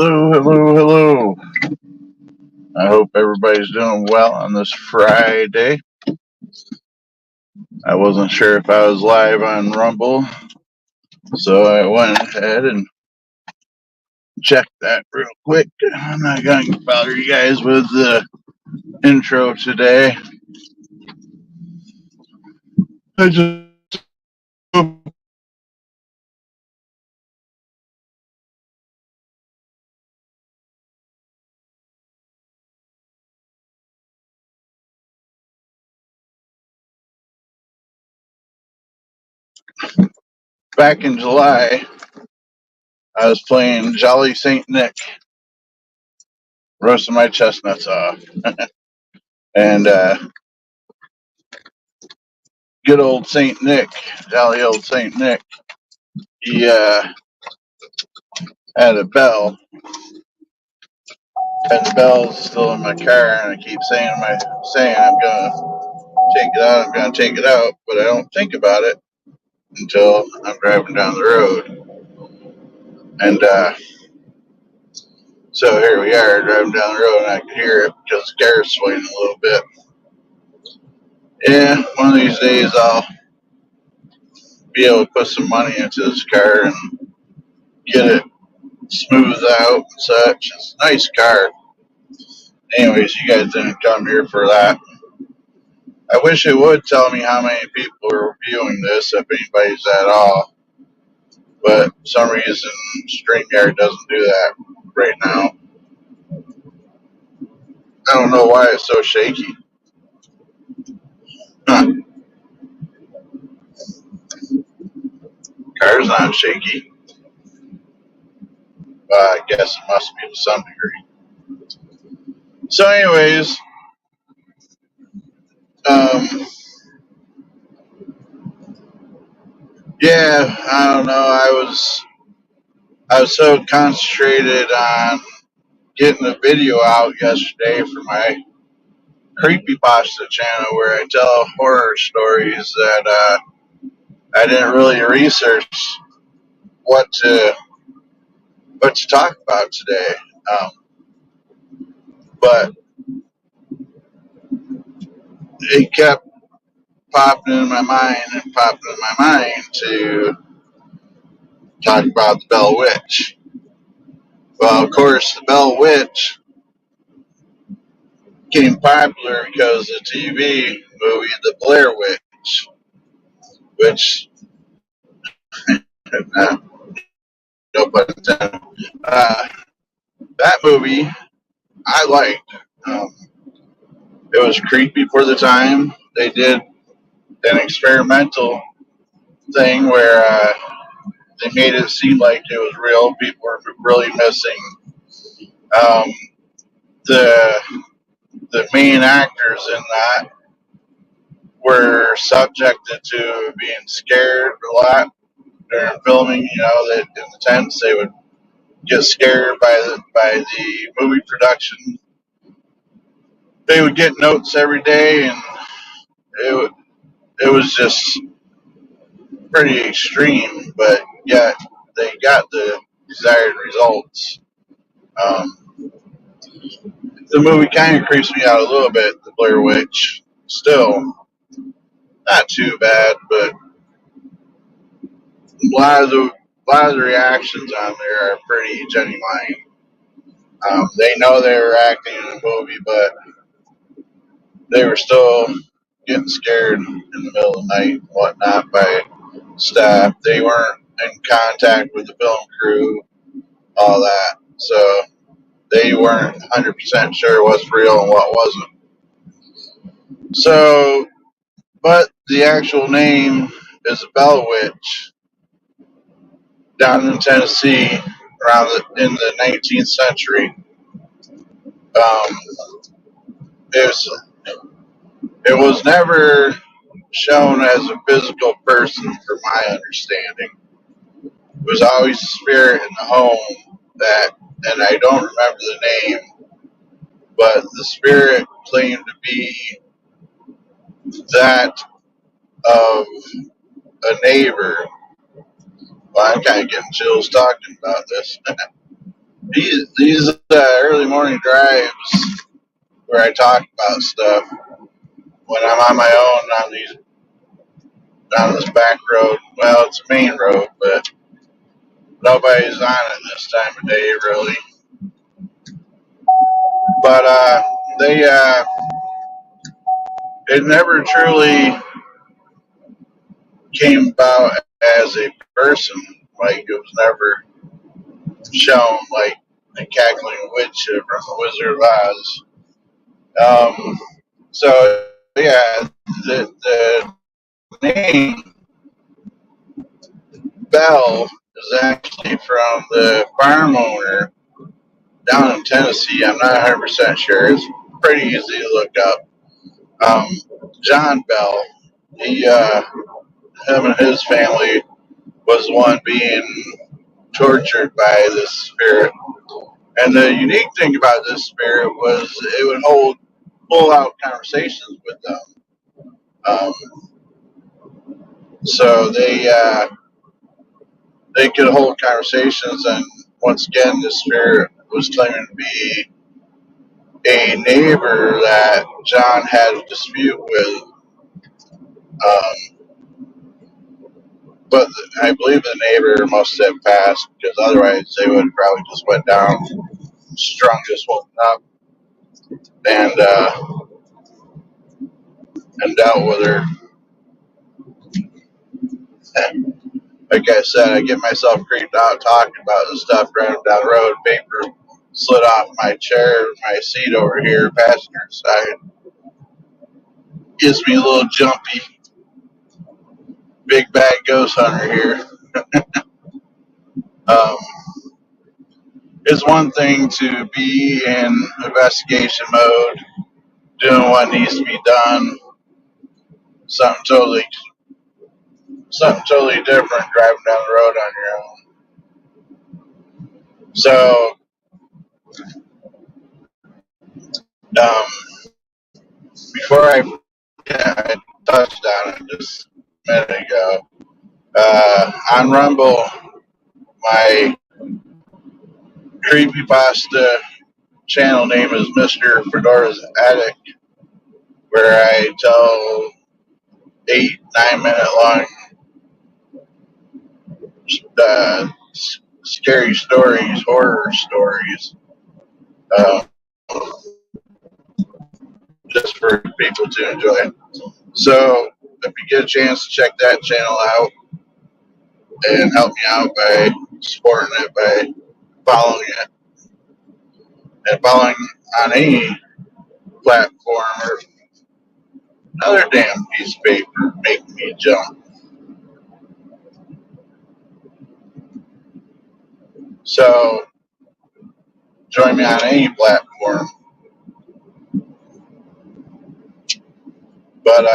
Hello, hello, hello. I hope everybody's doing well on this Friday. I wasn't sure if I was live on Rumble, so I went ahead and checked that real quick. I'm not going to bother you guys with the intro today. I just back in July, I was playing Jolly Saint Nick, roasting my chestnuts off, and good old Saint Nick, jolly old Saint Nick. He had a bell, and the bell's still in my car, and I keep saying I'm gonna take it out, I'm gonna take it out, but I don't think about it until I'm driving down the road. And so here we are driving down the road, and I can hear it because the car's swaying a little bit. Yeah, one of these days I'll be able to put some money into this car and get it smoothed out and such. It's a nice car. Anyways, you guys didn't come here for that. I wish it would tell me how many people are viewing this, if anybody's at all. But for some reason, StreamYard doesn't do that right now. I don't know why it's so shaky. Huh. Car's not shaky. I guess it must be to some degree. So, anyways, um, yeah, I don't know. I was so concentrated on getting the video out yesterday for my creepypasta channel where I tell horror stories that I didn't really research what to talk about today. Um, but it kept popping in my mind and popping in my mind to talk about the Bell Witch. Well, of course, the Bell Witch became popular because of the TV movie The Blair Witch, which, uh, no pun intended, that movie I liked. Um, it was creepy for the time. They did an experimental thing where they made it seem like it was real. People were really missing. Um, the main actors in that were subjected to being scared a lot during filming. You know, that in the tents they would get scared by the movie production. They would get notes every day, and it it was just pretty extreme. But yet they got the desired results. Um, the movie kind of creeps me out a little bit. The Blair Witch, still not too bad, but a lot of the reactions on there are pretty genuine. They know they were acting in a movie, but they were still getting scared in the middle of the night and whatnot by staff. They weren't in contact with the film crew, all that. So they weren't 100% sure what's real and what wasn't. So, but the actual name is Bell Witch down in Tennessee in the 19th century. Um, it was it was never shown as a physical person, from my understanding. It was always a spirit in the home that, and I don't remember the name, but the spirit claimed to be that of a neighbor. Well, I'm kind of getting chills talking about this. these early morning drives where I talk about stuff when I'm on my own on this back road. Well, it's a main road, but nobody's on it this time of day, really. But they it never truly came about as a person. Like it was never shown like the cackling witch from the Wizard of Oz. So yeah, the name Bell is actually from the farm owner down in Tennessee. I'm not 100% sure. It's pretty easy to look up. Um, John Bell. He, him and his family was one being tortured by this spirit. And the unique thing about this spirit was it would hold full out conversations with them. Um, so they could hold conversations, and once again, the spirit was claiming to be a neighbor that John had a dispute with. Um, but I believe the neighbor must have passed because otherwise they would have probably just went down, strung this woman up, and and dealt with her. And like I said, I get myself creeped out talking about this stuff driving down the road. Paper slid off my chair, my seat over here, passenger side. Gives me a little jumpy. Big bad ghost hunter here. Um, it's one thing to be in investigation mode, doing what needs to be done. Something totally, something totally different driving down the road on your own. So, um, before I touched on it just a minute ago, on Rumble, my creepypasta channel name is Mr. Fedora's Attic, where I tell 8, 9 minute long uh, scary stories, horror stories, uh, just for people to enjoy. So if you get a chance to check that channel out and help me out by supporting it by following it and following on any platform or another damn piece of paper making me jump. So join me on any platform. But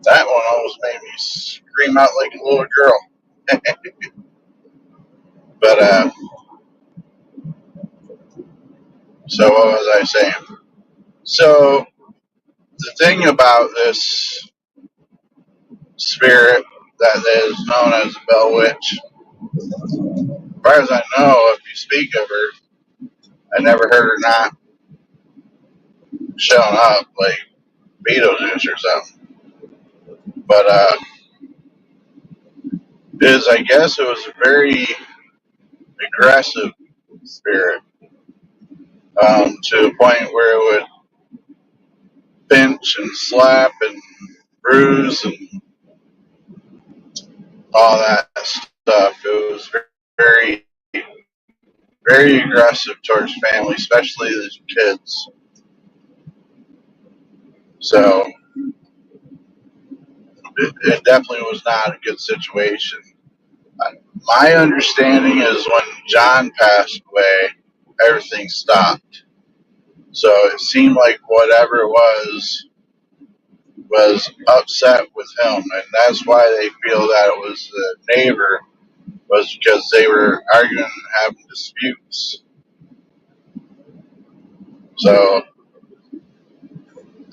that one almost made me scream out like a little girl. But so what was I saying? So the thing about this spirit that is known as the Bell Witch, as far as I know, if you speak of her, I never heard her not showing up like Beetlejuice or something. But is I guess it was a very aggressive spirit to a point where it would pinch and slap and bruise and all that stuff. It was very, very aggressive towards family, especially the kids. So it definitely was not a good situation. My understanding is when John passed away, everything stopped. So it seemed like whatever it was upset with him, and that's why they feel that it was the neighbor, was because they were arguing and having disputes. So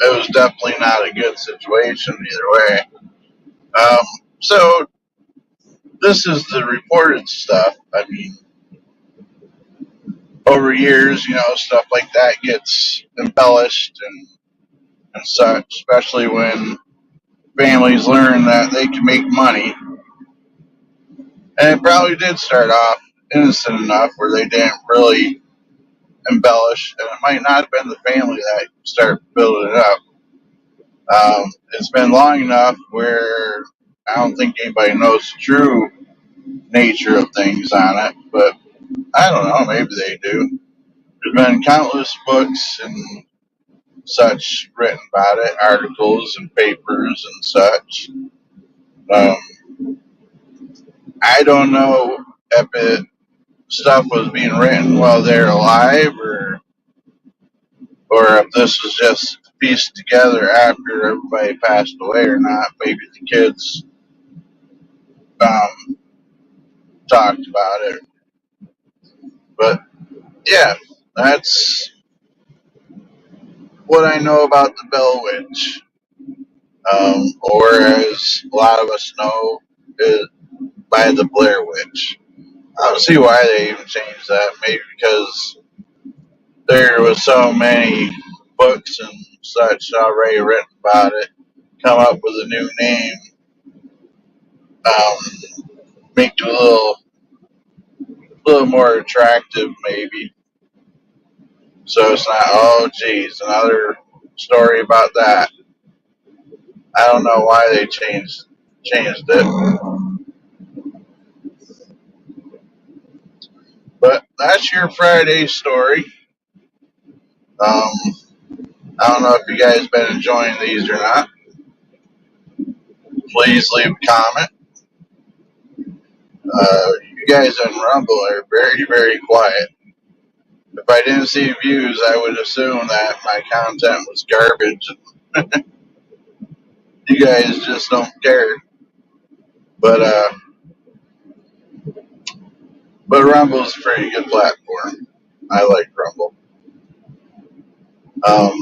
it was definitely not a good situation either way. Um, so this is the reported stuff. I mean, over years, stuff like that gets embellished and such, especially when families learn that they can make money. And it probably did start off innocent enough where they didn't really embellish, and it might not have been the family that started building it up. It's been long enough where I don't think anybody knows the true nature of things on it, but I don't know, maybe they do. There's been countless books and such written about it, articles and papers and such. Um, I don't know if it stuff was being written while they're alive or if this was just pieced together after everybody passed away or not. Maybe the kids um, talked about it. But yeah, that's what I know about the Bell Witch. Or as a lot of us know, is by the Blair Witch. I don't see why they even changed that. Maybe because there was so many books and such already written about it. Come up with a new name, make it a little more attractive, maybe. So it's not, oh, geez, another story about that. I don't know why they changed it, but that's your Friday story. Um, I don't know if you guys been enjoying these or not. Please leave a comment. You guys on Rumble are very, very quiet. If I didn't see views, I would assume that my content was garbage. You guys just don't care. But Rumble's a pretty good platform. I like Rumble. Um,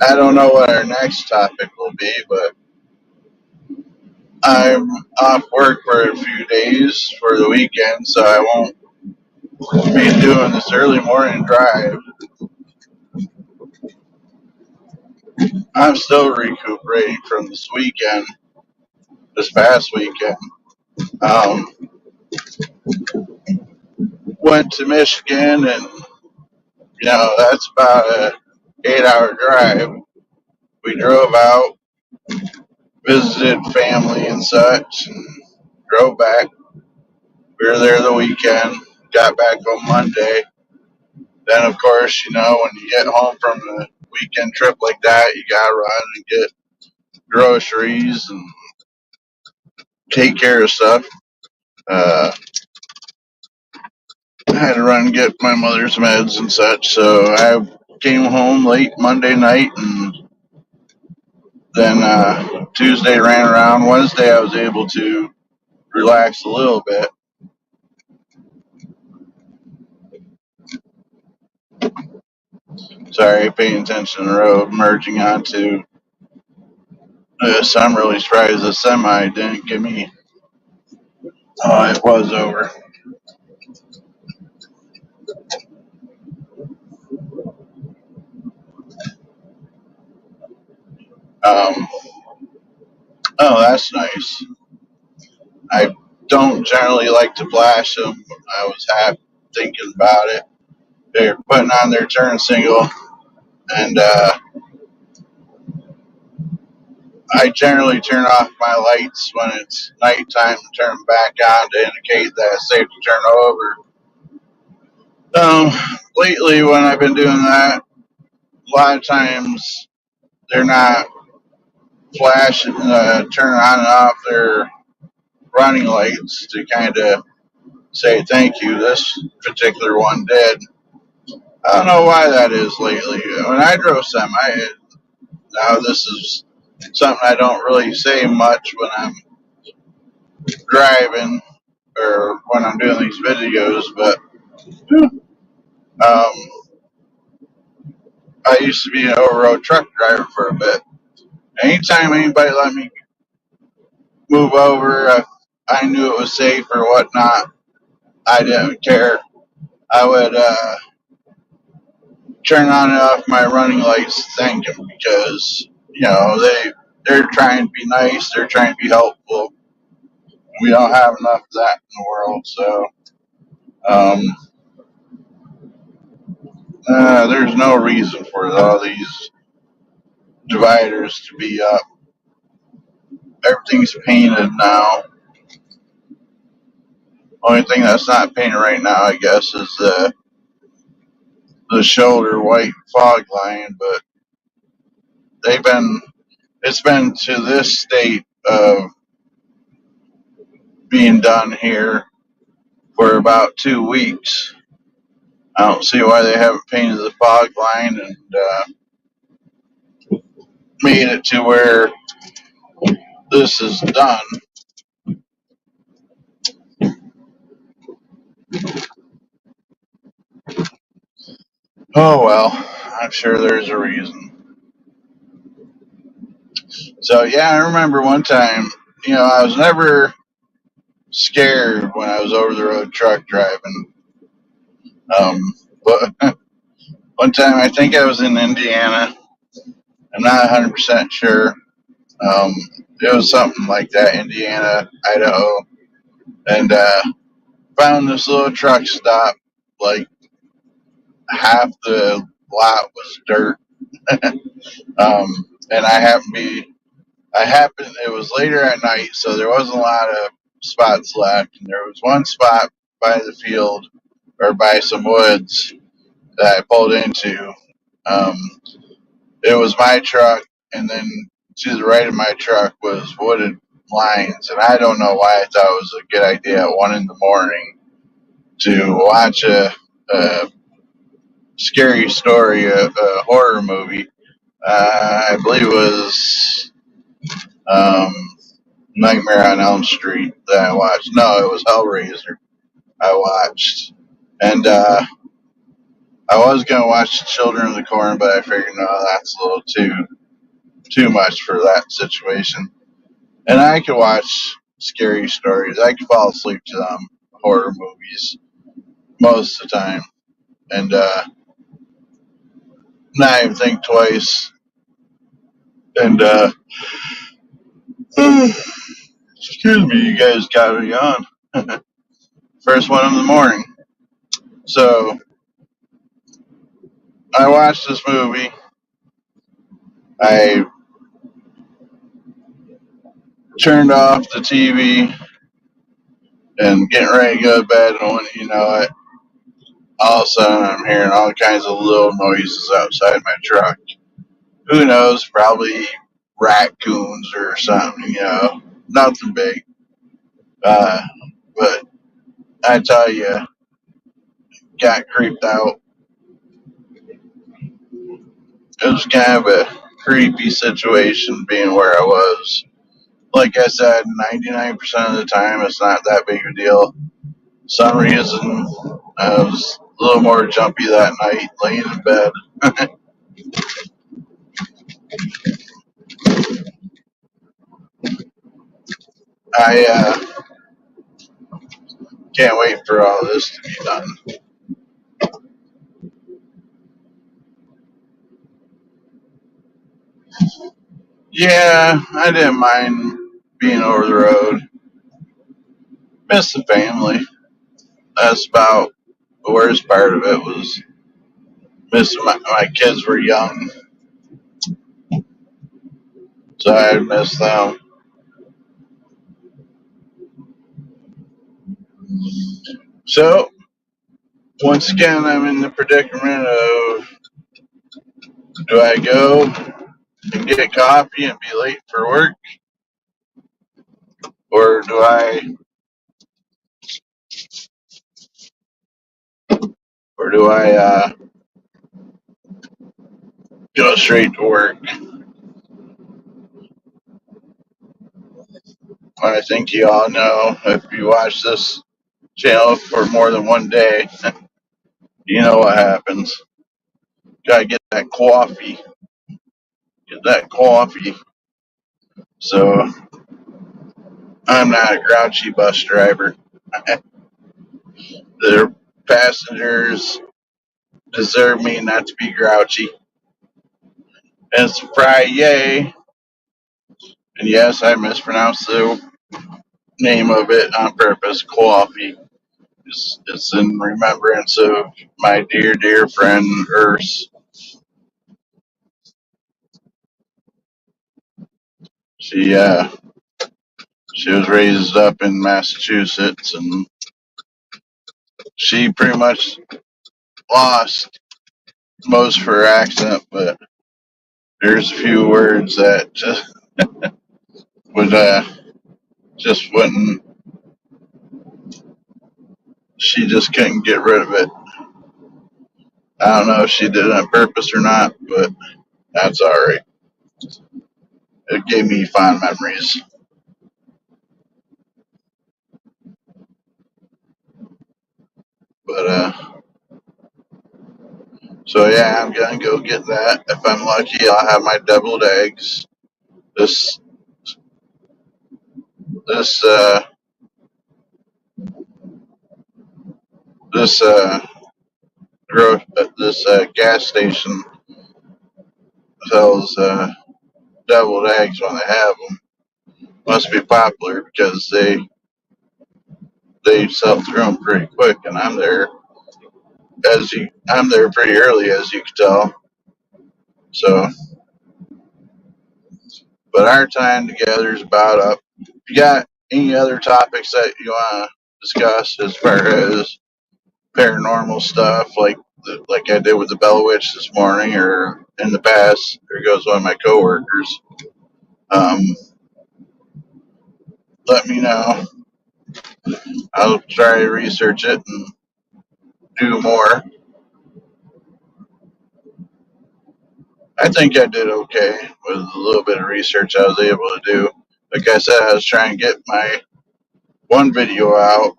I don't know what our next topic will be, but I'm off work for a few days for the weekend, so I won't be doing this early morning drive. I'm still recuperating from this past weekend. Um, went to Michigan, and that's about a 8 hour drive. We drove out, visited family and such, and drove back. We were there the weekend, got back on Monday. Then, of course, when you get home from a weekend trip like that, you gotta run and get groceries and take care of stuff. Uh, I had to run and get my mother's meds and such, so I came home late Monday night, and then Tuesday ran around. Wednesday, I was able to relax a little bit. Sorry, paying attention to the road, merging onto this. I'm really surprised the semi didn't give me. Oh, it was over. Um, oh, that's nice. I don't generally like to flash them. I was half thinking about it. They're putting on their turn signal, and I generally turn off my lights when it's nighttime and turn them back on to indicate that it's safe to turn over. Um, lately, when I've been doing that, a lot of times they're not flashing, turning on and off their running lights to kind of say thank you. This particular one did. I don't know why that is lately. When I drove semi, now this is something I don't really say much when I'm driving or when I'm doing these videos, but um, I used to be an over-road truck driver for a bit. Anytime anybody let me move over, I knew it was safe or whatnot, I didn't care. I would turn on and off my running lights thinking because, they're trying to be nice, they're trying to be helpful. We don't have enough of that in the world, so um, there's no reason for all these dividers to be up. Everything's painted now. Only thing that's not painted right now, I guess, is the shoulder white fog line. But they've been it's been to this state of being done here for about 2 weeks. I don't see why they haven't painted the fog line and made it to where this is done. Oh well, I'm sure there's a reason. So yeah, I remember one time, I was never scared when I was over the road truck driving. But one time, I think I was in Indiana. I'm not 100% sure. Um, it was something like that, Indiana, Idaho, and found this little truck stop. Like half the lot was dirt, and I happened. It was later at night, so there wasn't a lot of spots left, and there was one spot by the field or by some woods that I pulled into. Um, it was my truck, and then to the right of my truck was wooded lines, and I don't know why I thought it was a good idea at 1 in the morning to watch a scary story, a horror movie. I believe it was um, Nightmare on Elm Street that I watched. No, it was Hellraiser I watched, and I was gonna watch Children of the Corn, but I figured no, that's a little too much for that situation. And I could watch scary stories. I could fall asleep to them, horror movies, most of the time, and not even think twice. And excuse me, you guys got me on. First one in the morning. So I watched this movie. I turned off the TV and getting ready to go to bed, and when you know it, all of a sudden I'm hearing all kinds of little noises outside my truck. Who knows? Probably raccoons or something. Nothing big. Uh, but I tell you, got creeped out. It was kind of a creepy situation being where I was. Like I said, 99% of the time it's not that big of a deal. Some reason I was a little more jumpy that night, laying in bed. I can't wait for all this to be done. Yeah, I didn't mind being over the road. Miss the family. That's about the worst part of it was missing my kids were young, so I miss them. So once again, I'm in the predicament of do I go and get coffee and be late for work, or do I go straight to work? I think you all know if you watch this channel for more than one day, you know what happens. Gotta get that coffee. Get that coffee. So I'm not a grouchy bus driver. The passengers deserve me not to be grouchy. It's Friday, and yes, I mispronounced the name of it on purpose. Coffee. It's in remembrance of my dear, dear friend Urs. She she was raised up in Massachusetts, and she pretty much lost most of her accent, but there's a few words that would just wouldn't. She just couldn't get rid of it. I don't know if she did it on purpose or not, but that's all right. It gave me fond memories. But so yeah, I'm gonna go get that. If I'm lucky, I'll have my deviled eggs. This this this this gas station sells deviled eggs when they have them. Must be popular because they sell through them pretty quick, and I'm there pretty early, as you can tell. So, but our time together is about up. If you got any other topics that you want to discuss as far as paranormal stuff, like I did with the Bella Witch this morning, or in the past, there goes one of my coworkers. Um, Let me know. I'll try to research it and do more. I think I did okay with a little bit of research I was able to do. Like I said, I was trying to get my one video out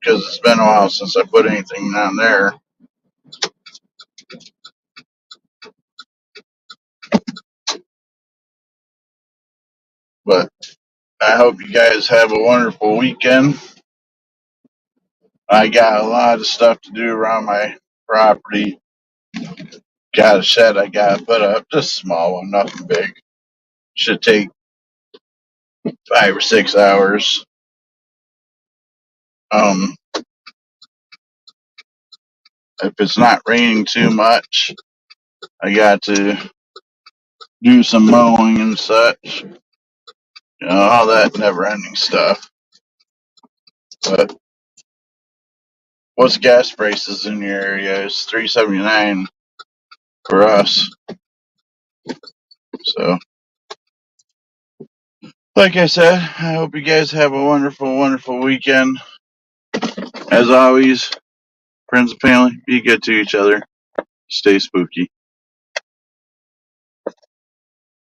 because it's been a while since I put anything on there. But I hope you guys have a wonderful weekend. I got a lot of stuff to do around my property. Got a shed I got to put up, just a small one, nothing big. Should take 5 or 6 hours. Um, if it's not raining too much, I got to do some mowing and such. All that never-ending stuff. But what's gas prices in your area? It's $3.79 for us. So, like I said, I hope you guys have a wonderful, wonderful weekend. As always, friends and family, be good to each other. Stay spooky.